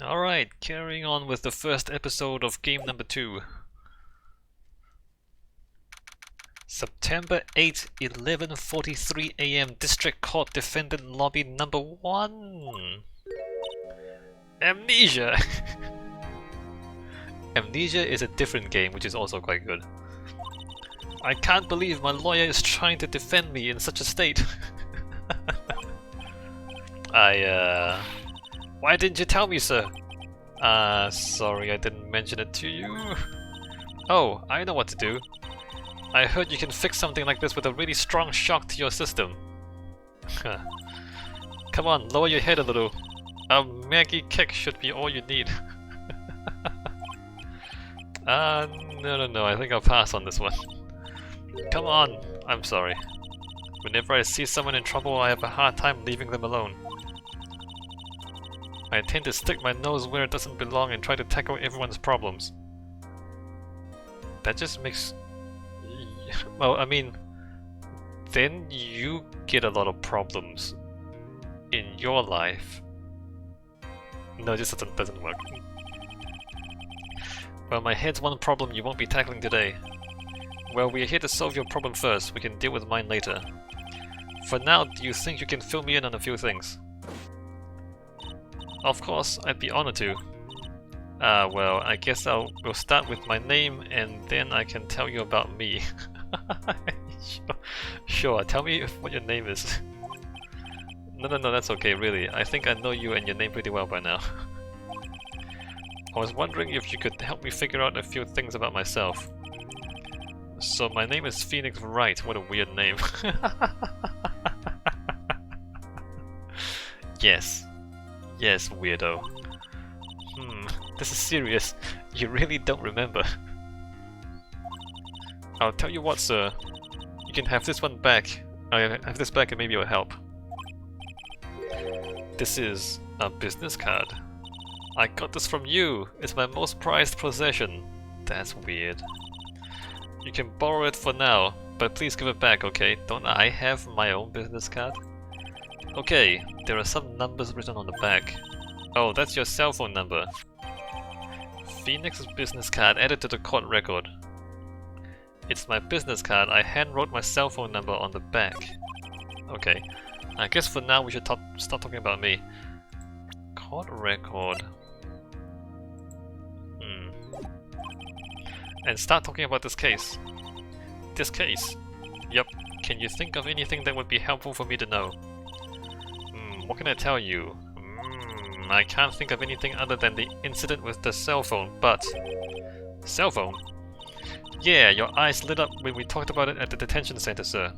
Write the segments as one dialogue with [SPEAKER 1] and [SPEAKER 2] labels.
[SPEAKER 1] Alright, carrying on with the first episode of game number 2. September 8, 11:43 AM, District Court Defendant Lobby number 1. Amnesia! Amnesia is a different game, which is also quite good. I can't believe my lawyer is trying to defend me in such a state. Why didn't you tell me, sir? Sorry I didn't mention it to you. Oh, I know what to do. I heard you can fix something like this with a really strong shock to your system. Come on, lower your head a little. A Maggie kick should be all you need. No, I think I'll pass on this one. Come on, I'm sorry. Whenever I see someone in trouble, I have a hard time leaving them alone. I tend to stick my nose where it doesn't belong and try to tackle everyone's problems. That just makes... Well, I mean, then you get a lot of problems in your life. No, this doesn't work. Well, my head's one problem you won't be tackling today. Well, we're here to solve your problem first. We can deal with mine later. For now, do you think you can fill me in on a few things? Of course, I'd be honored to. Well, I guess we'll start with my name and then I can tell you about me. Sure, tell me what your name is. No, that's okay, really. I think I know you and your name pretty well by now. I was wondering if you could help me figure out a few things about myself. So my name is Phoenix Wright. What a weird name. Yes, weirdo. This is serious. You really don't remember. I'll tell you what, sir. You can have this one back. I'll have this back and maybe it'll help. This is a business card. I got this from you. It's my most prized possession. That's weird. You can borrow it for now, but please give it back, okay? Don't I have my own business card? Okay, there are some numbers written on the back. Oh, that's your cell phone number. Phoenix's business card added to the court record. It's my business card. I hand-wrote my cell phone number on the back. Okay, I guess for now we should stop talking about me. Court record. And start talking about this case. This case? Yep. Can you think of anything that would be helpful for me to know? What can I tell you? I can't think of anything other than the incident with the cell phone, but... Cell phone? Yeah, your eyes lit up when we talked about it at the detention center, sir.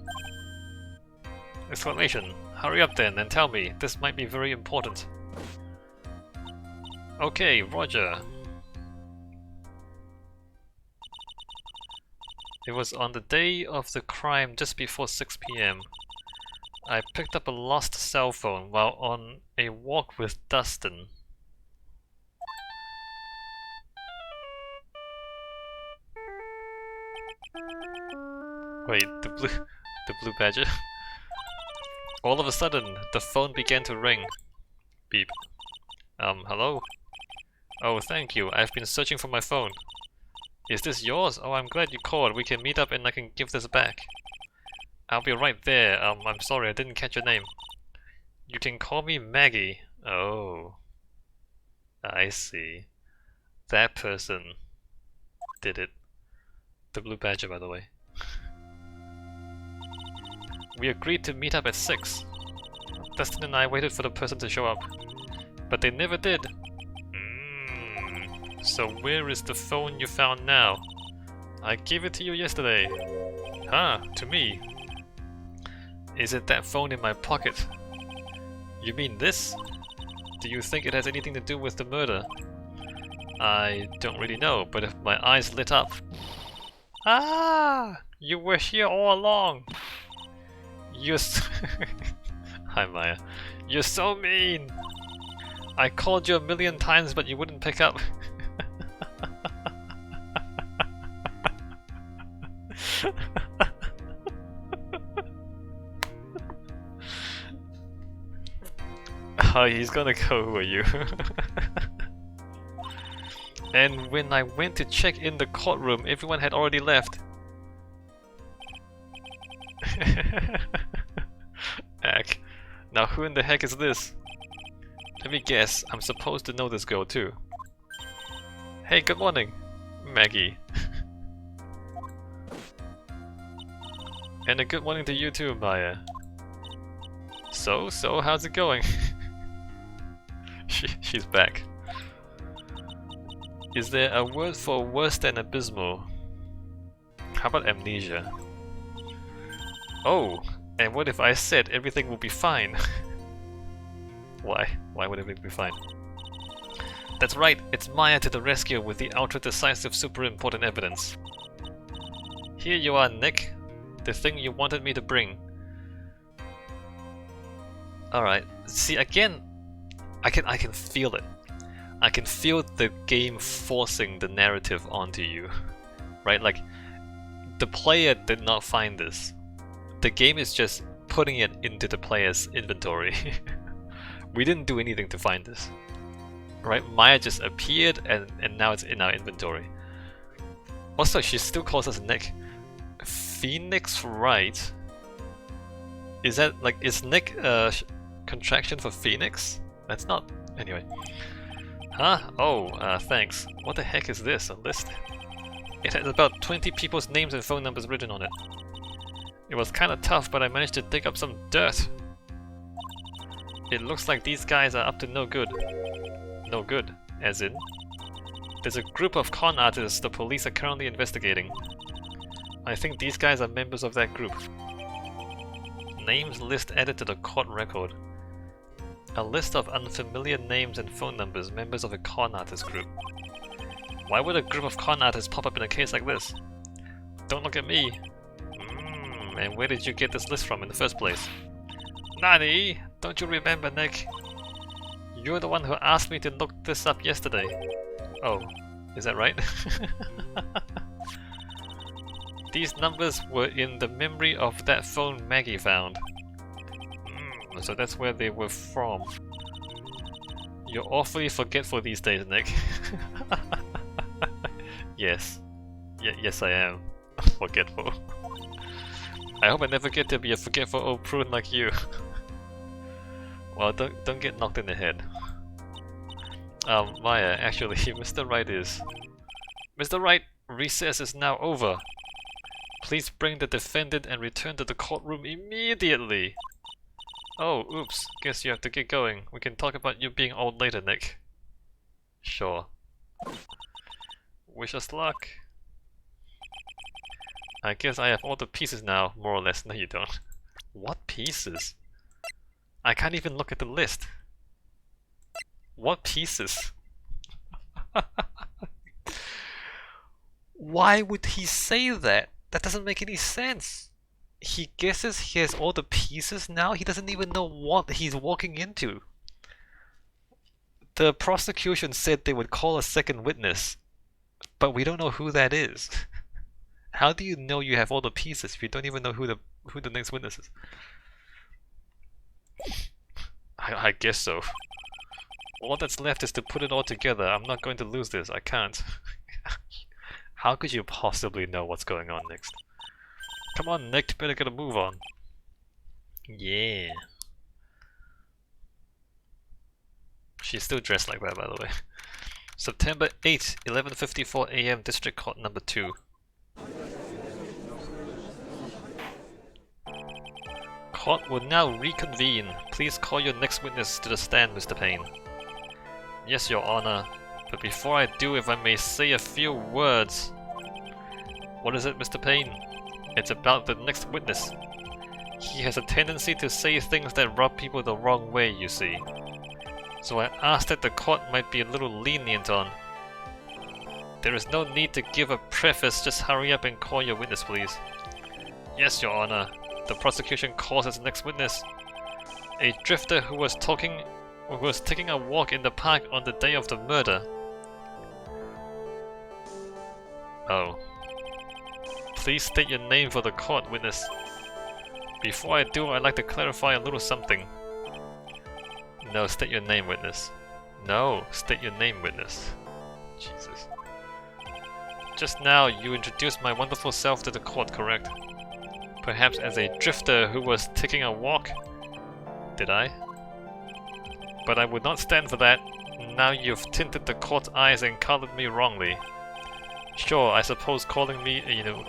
[SPEAKER 1] Exclamation. Hurry up then and tell me. This might be very important. Okay, Roger. It was on the day of the crime just before 6 PM. I picked up a lost cell phone while on a walk with Dustin. Wait, the blue badger? All of a sudden, the phone began to ring. Beep. Hello? Oh, thank you. I've been searching for my phone. Is this yours? Oh, I'm glad you called. We can meet up and I can give this back. I'll be right there. I'm sorry, I didn't catch your name. You can call me Maggie. Oh. I see. That person did it. The blue badger, by the way. We agreed to meet up at 6. Dustin and I waited for the person to show up. But they never did. So where is the phone you found now? I gave it to you yesterday. Huh, to me? Is it that phone in my pocket? You mean this? Do you think it has anything to do with the murder? I don't really know, but if my eyes lit up... Ah! You were here all along! You're Hi Maya. You're so mean! I called you a million times but you wouldn't pick up. Oh, he's gonna go, who are you? And when I went to check in the courtroom, everyone had already left. Heck. Now who in the heck is this? Let me guess, I'm supposed to know this girl too. Hey, good morning, Maggie. And a good morning to you too, Maya. So, how's it going? She's back. Is there a word for worse than abysmal? How about amnesia? Oh, and what if I said everything will be fine? Why? Why would everything be fine? That's right, it's Maya to the rescue with the ultra-decisive super important evidence. Here you are, Nick. The thing you wanted me to bring. Alright, see again, I can feel it. I can feel the game forcing the narrative onto you. Right, like, the player did not find this. The game is just putting it into the player's inventory. We didn't do anything to find this. Right, Maya just appeared and now it's in our inventory. Also, she still calls us Nick. Phoenix Wright? Is that, like, is Nick a contraction for Phoenix? That's not... anyway. Huh? Oh, thanks. What the heck is this? A list? It has about 20 people's names and phone numbers written on it. It was kinda tough, but I managed to dig up some dirt. It looks like these guys are up to no good. No good, as in? There's a group of con artists the police are currently investigating. I think these guys are members of that group. Names list added to the court record. A list of unfamiliar names and phone numbers, members of a con artist group. Why would a group of con artists pop up in a case like this? Don't look at me. And where did you get this list from in the first place? Nani? Don't you remember, Nick? You're the one who asked me to look this up yesterday. Oh, is that right? These numbers were in the memory of that phone Maggie found. So that's where they were from. You're awfully forgetful these days, Nick. Yes. Yes I am. Forgetful. I hope I never get to be a forgetful old prune like you. Well, don't get knocked in the head. Maya, actually, Mr. Wright is... Mr. Wright, recess is now over. Please bring the defendant and return to the courtroom immediately. Oh, oops. Guess you have to get going. We can talk about you being old later, Nick. Sure. Wish us luck. I guess I have all the pieces now, more or less. No, you don't. What pieces? I can't even look at the list. What pieces? Why would he say that? That doesn't make any sense. He guesses he has all the pieces now? He doesn't even know what he's walking into. The prosecution said they would call a second witness, but we don't know who that is. How do you know you have all the pieces if you don't even know who the next witness is? I guess so. All that's left is to put it all together. I'm not going to lose this. I can't. How could you possibly know what's going on next? Come on, Nick. Better get a move on. Yeah. She's still dressed like that, by the way. September 8, 11:54 AM, District Court number 2. Court will now reconvene. Please call your next witness to the stand, Mr. Payne. Yes, Your Honor. But before I do, if I may say a few words. What is it, Mr. Payne? It's about the next witness. He has a tendency to say things that rub people the wrong way, you see. So I asked that the court might be a little lenient on. There is no need to give a preface, just hurry up and call your witness, please. Yes, Your Honor. The prosecution calls as next witness a drifter who was taking a walk in the park on the day of the murder. Oh. Please state your name for the court, witness. Before I do, I'd like to clarify a little something. No, state your name, witness. No, state your name, witness. Jesus. Just now, you introduced my wonderful self to the court, correct? Perhaps as a drifter who was taking a walk? Did I? But I would not stand for that. Now you've tinted the court's eyes and colored me wrongly. Sure, I suppose calling me, you know...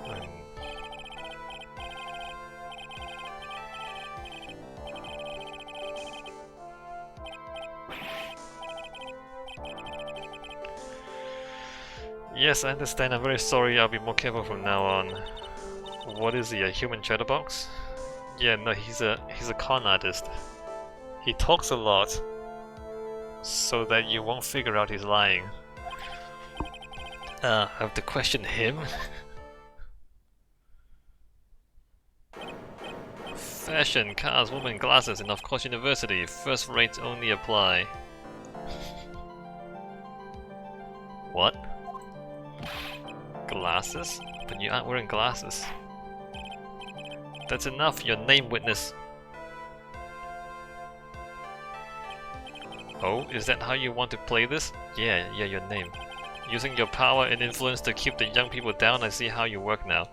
[SPEAKER 1] Yes, I understand. I'm very sorry. I'll be more careful from now on. What is he, a human chatterbox? Yeah, no, he's a con artist. He talks a lot so that you won't figure out he's lying. I have to question him? Fashion, cars, women, glasses, and of course university. First rates only apply. What? Glasses? But you aren't wearing glasses. That's enough, your name witness. Oh, is that how you want to play this? Yeah, your name. Using your power and influence to keep the young people down, I see how you work now.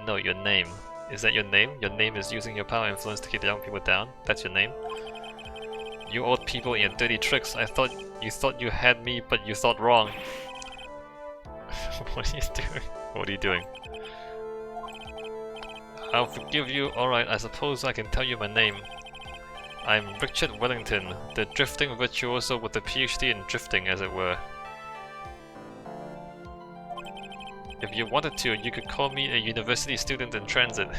[SPEAKER 1] No, your name. Is that your name? Your name is using your power and influence to keep the young people down? That's your name? You old people and your dirty tricks. I thought you had me, but you thought wrong. What are you doing? What are you doing? I'll forgive you. Alright, I suppose I can tell you my name. I'm Richard Wellington, the drifting virtuoso with a PhD in drifting, as it were. If you wanted to, you could call me a university student in transit.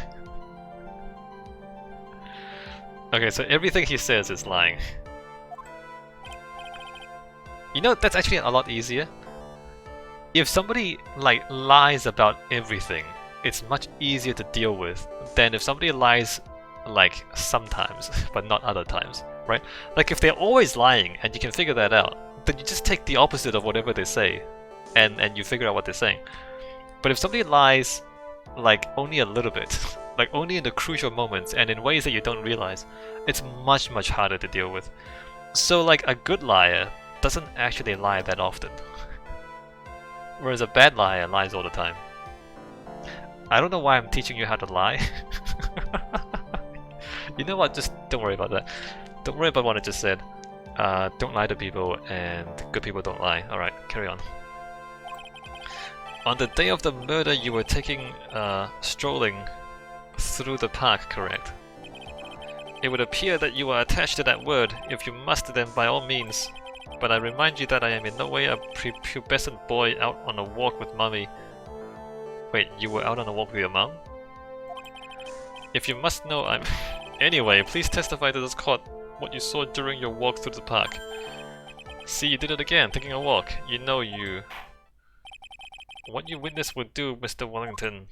[SPEAKER 1] Okay, so everything he says is lying. You know, that's actually a lot easier. If somebody, like, lies about everything, it's much easier to deal with than if somebody lies, like, sometimes, but not other times, right? Like, if they're always lying and you can figure that out, then you just take the opposite of whatever they say and you figure out what they're saying. But if somebody lies, like, only a little bit, like, only in the crucial moments and in ways that you don't realize, it's much harder to deal with. So, like, a good liar doesn't actually lie that often. Whereas a bad liar lies all the time. I don't know why I'm teaching you how to lie. You know what, just don't worry about that. Don't worry about what I just said. Don't lie to people, and good people don't lie. Alright, carry on. On the day of the murder, you were strolling through the park, correct? It would appear that you are attached to that word. If you must, then by all means. But I remind you that I am in no way a prepubescent boy out on a walk with Mummy. Wait, you were out on a walk with your mom? If you must know, I'm... Anyway, please testify to this court what you saw during your walk through the park. See, you did it again, taking a walk. You know you... What you witnessed would do, Mr. Wellington.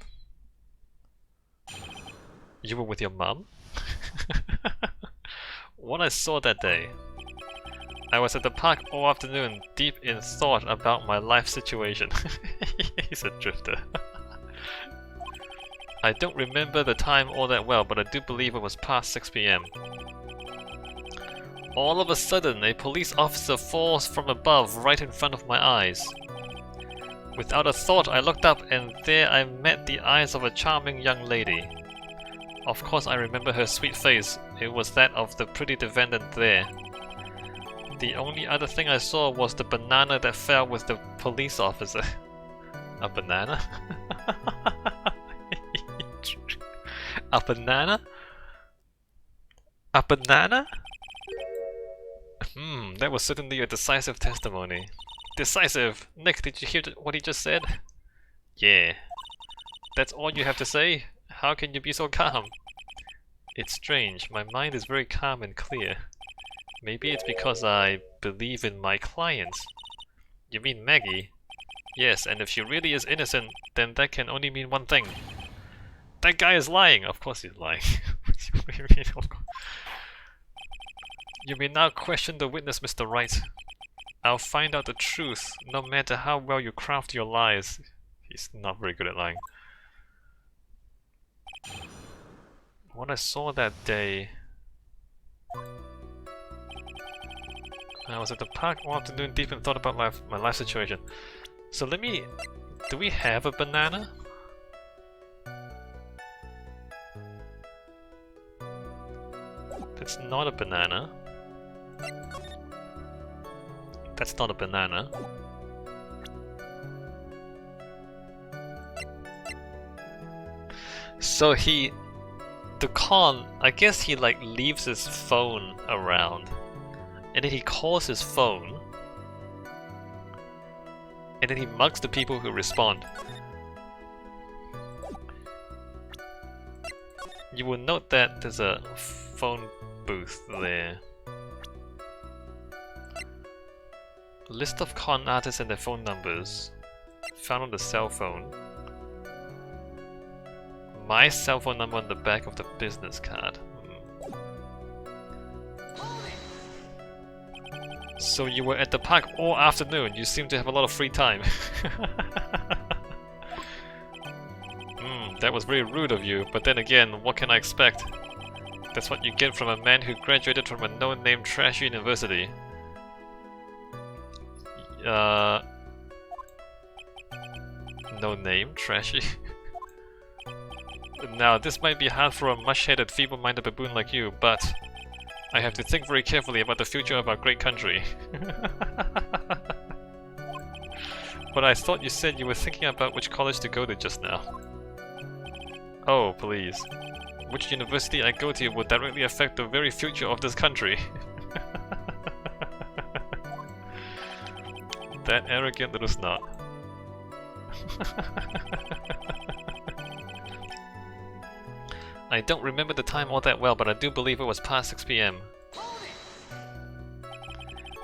[SPEAKER 1] You were with your mum? What I saw that day. I was at the park all afternoon, deep in thought about my life situation. He's a drifter. I don't remember the time all that well, but I do believe it was past 6 PM. All of a sudden, a police officer falls from above right in front of my eyes. Without a thought, I looked up, and there I met the eyes of a charming young lady. Of course, I remember her sweet face. It was that of the pretty defendant there. The only other thing I saw was the banana that fell with the police officer. A banana? A banana? A banana? That was certainly a decisive testimony. Decisive! Nick, did you hear what he just said? Yeah. That's all you have to say? How can you be so calm? It's strange. My mind is very calm and clear. Maybe it's because I believe in my clients. You mean Maggie? Yes, and if she really is innocent, then that can only mean one thing. That guy is lying! Of course he's lying. What do you mean, of course? You may now question the witness, Mr. Wright. I'll find out the truth, no matter how well you craft your lies. He's not very good at lying. What I saw that day... I was at the park all afternoon deep and thought about my life situation. So let me... Do we have a banana? That's not a banana. That's not a banana. So the con, I guess he like leaves his phone around, and then he calls his phone, and then he mugs the people who respond. You will note that there's a phone booth there. List of con artists and their phone numbers found on the cell phone. My cell phone number on the back of the business card. So you were at the park all afternoon. You seem to have a lot of free time. That was very rude of you, but then again, what can I expect? That's what you get from a man who graduated from a no-name trashy university. No name, trashy. Now, this might be hard for a mush-headed, feeble-minded baboon like you, but I have to think very carefully about the future of our great country. But I thought you said you were thinking about which college to go to just now. Oh, please. Which university I go to will directly affect the very future of this country. That arrogant little snot. I don't remember the time all that well, but I do believe it was past 6 PM.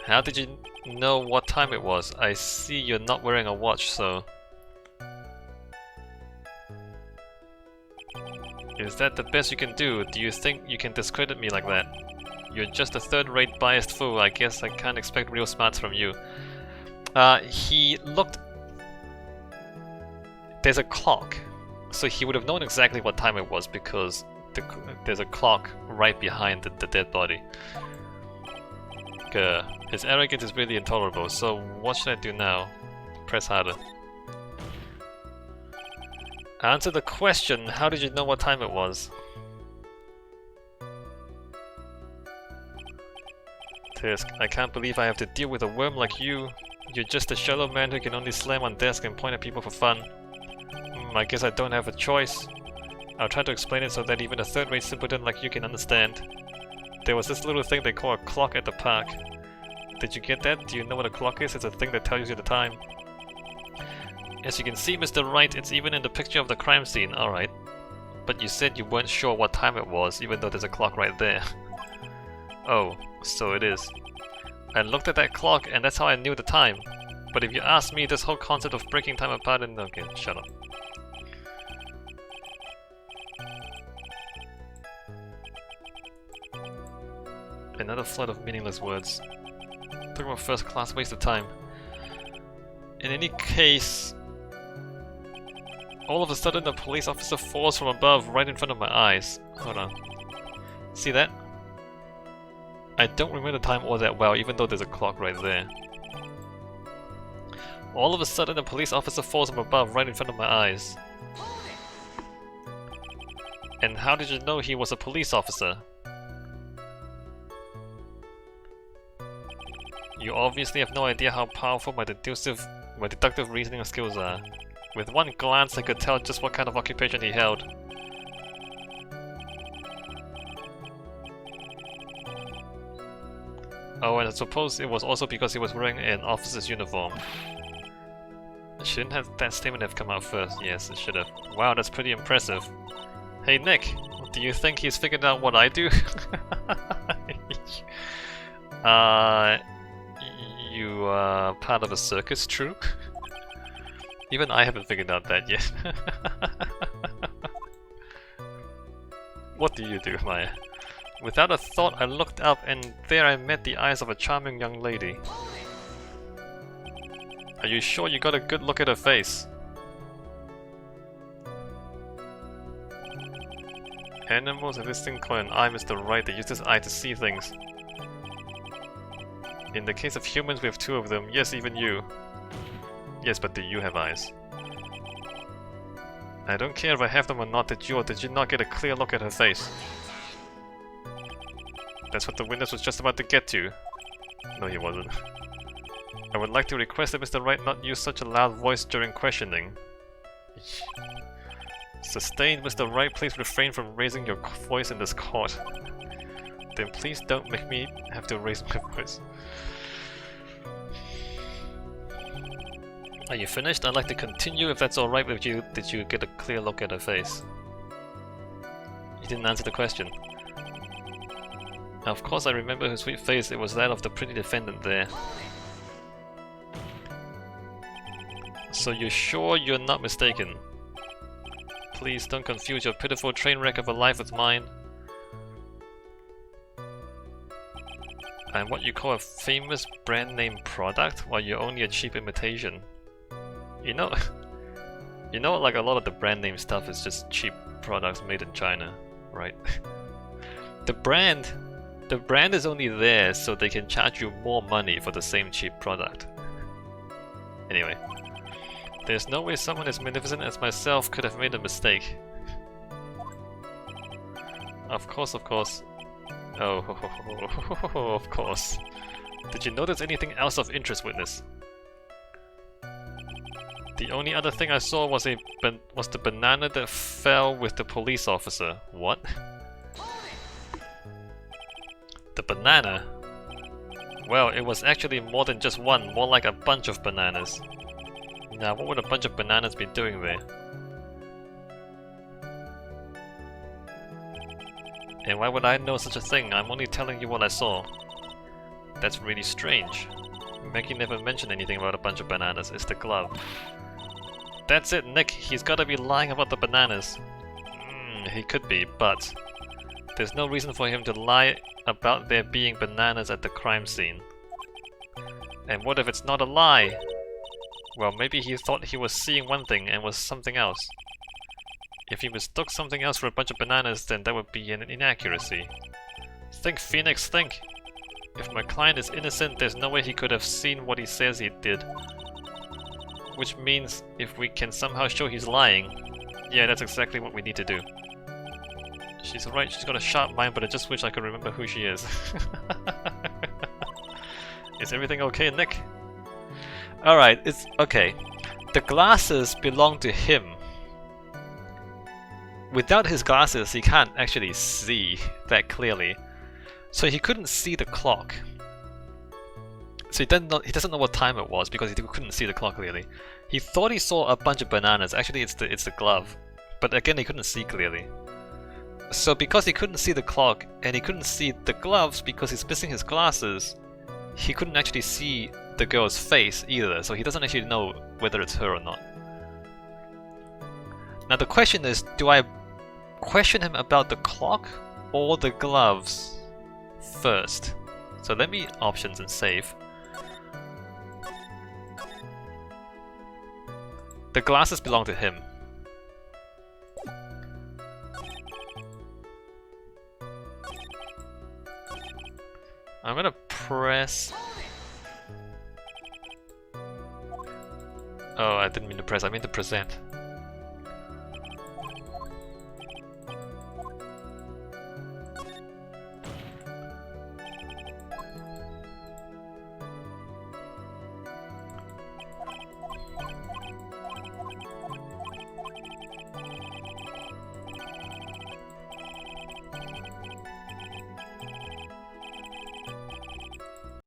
[SPEAKER 1] How did you know what time it was? I see you're not wearing a watch, so... Is that the best you can do? Do you think you can discredit me like that? You're just a third-rate biased fool. I guess I can't expect real smarts from you. He looked... There's a clock, so he would have known exactly what time it was because there's a clock right behind the dead body. His arrogance is really intolerable, so what should I do now? Press harder. Answer the question, how did you know what time it was? Tisk, I can't believe I have to deal with a worm like you. You're just a shallow man who can only slam on desk and point at people for fun. I guess I don't have a choice. I'll try to explain it so that even a third-rate simpleton like you can understand. There was this little thing they call a clock at the park. Did you get that? Do you know what a clock is? It's a thing that tells you the time. As you can see, Mr. Wright, it's even in the picture of the crime scene. Alright. But you said you weren't sure what time it was, even though there's a clock right there. Oh, so it is. I looked at that clock and that's how I knew the time. But if you ask me, this whole concept of breaking time apart and... Okay, shut up. Another flood of meaningless words. Talking about first class waste of time. In any case... All of a sudden, a police officer falls from above right in front of my eyes. Hold on. See that? I don't remember the time all that well, even though there's a clock right there. All of a sudden, a police officer falls from above right in front of my eyes. And how did you know he was a police officer? You obviously have no idea how powerful my deductive reasoning skills are. With one glance I could tell just what kind of occupation he held. Oh, and I suppose it was also because he was wearing an officer's uniform. Shouldn't have that statement have come out first? Yes, it should have. Wow, that's pretty impressive. Hey Nick, do you think he's figured out what I do? You are part of a circus troupe? Even I haven't figured out that yet. What do you do, Maya? Without a thought, I looked up and there I met the eyes of a charming young lady. Are you sure you got a good look at her face? Animals have this thing called an eye, Mr. Wright. They use this eye to see things. In the case of humans, we have two of them. Yes, even you. Yes, but do you have eyes? I don't care if I have them or not. Did you not get a clear look at her face? That's what the witness was just about to get to. No, he wasn't. I would like to request that Mr. Wright not use such a loud voice during questioning. Sustained, Mr. Wright, please refrain from raising your voice in this court. Then please don't make me have to raise my voice. Are you finished? I'd like to continue if that's alright with you. Did you get a clear look at her face? You didn't answer the question. Of course I remember her sweet face. It was that of the pretty defendant there. So you're sure you're not mistaken? Please don't confuse your pitiful train wreck of a life with mine. And what you call a famous brand name product while you're only a cheap imitation. You know, like a lot of the brand name stuff is just cheap products made in China, right? The brand is only there so they can charge you more money for the same cheap product. Anyway, there's no way someone as magnificent as myself could have made a mistake. Of course, of course. Oh, of course. Did you notice anything else of interest, witness? The only other thing I saw was the banana that fell with the police officer. What? The banana? Well, it was actually more than just one, more like a bunch of bananas. Now, what would a bunch of bananas be doing there? And why would I know such a thing? I'm only telling you what I saw. That's really strange. Maggie never mentioned anything about a bunch of bananas. It's the glove. That's it, Nick. He's gotta be lying about the bananas. He could be, but there's no reason for him to lie about there being bananas at the crime scene. And what if it's not a lie? Well, maybe he thought he was seeing one thing and was something else. If he mistook something else for a bunch of bananas, then that would be an inaccuracy. Think, Phoenix, think! If my client is innocent, there's no way he could have seen what he says he did. Which means, if we can somehow show he's lying, yeah, that's exactly what we need to do. She's right, she's got a sharp mind, but I just wish I could remember who she is. Is everything okay, Nick? Alright, it's okay. The glasses belong to him. Without his glasses, he can't actually see that clearly. So he couldn't see the clock. So he doesn't know what time it was because he couldn't see the clock clearly. He thought he saw a bunch of bananas. Actually, it's the glove. But again, he couldn't see clearly. So because he couldn't see the clock and he couldn't see the gloves because he's missing his glasses, he couldn't actually see the girl's face either. So he doesn't actually know whether it's her or not. Now the question is, do I question him about the clock or the gloves first? So let me options and save. The glasses belong to him. I'm gonna press... Oh, I didn't mean to press, I mean to present.